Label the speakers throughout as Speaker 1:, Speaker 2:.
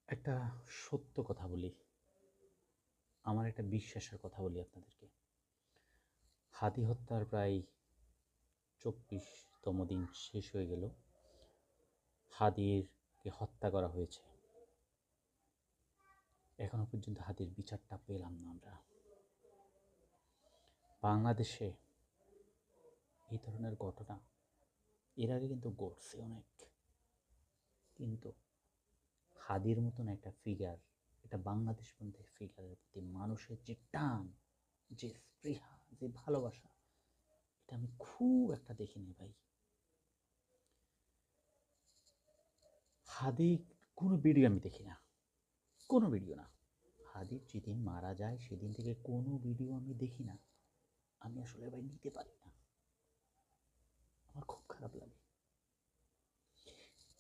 Speaker 1: একটা সত্য কথা বলি, আমার একটা বিশ্বাসের কথা বলি আপনাদেরকে। হাদি হত্যার প্রায় ২৪তম দিন শেষ হয়ে গেল। হাদিরকে হত্যা করা হয়েছে, এখনো পর্যন্ত হাদির বিচারটা পেলাম না আমরা। বাংলাদেশে এই ধরনের ঘটনা এর আগে কিন্তু ঘটছে অনেক, কিন্তু হাদির মতন একটা ফিগার, এটা বাংলাদেশ বন্ধু ফিগারের প্রতি মানুষের যে টান, যে স্পৃহা, যে ভালোবাসা, এটা আমি খুব একটা দেখিনি ভাই। হাদি কোনো ভিডিও আমি দেখি না, কোনো ভিডিও না। হাদির যেদিন মারা যায় সেদিন থেকে কোনো ভিডিও আমি দেখি না। আমি আসলে ভাই নিতে পারি না, আমার খুব খারাপ লাগে।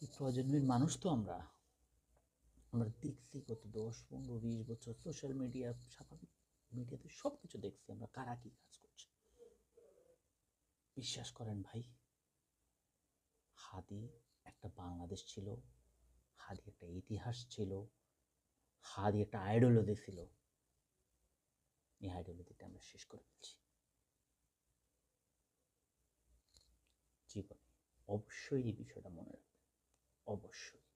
Speaker 1: এই প্রজন্মের মানুষ তো আমরা আমরা দেখছি গত 10, 15, 20 বছর সোশ্যাল মিডিয়া, স্বাভাবিক মিডিয়াতে সব কিছু দেখছি আমরা কারা কি কাজ করছে। বিশ্বাস করেন ভাই, হাদি একটা বাংলাদেশ ছিল, হাদি একটা ইতিহাস ছিল, হাদি একটা আইডিওলজি ছিল। এই আইডিওলজিটা আমরা শেষ করে ফেলছি জীবনে। অবশ্যই এই বিষয়টা মনে রাখবেন, অবশ্যই।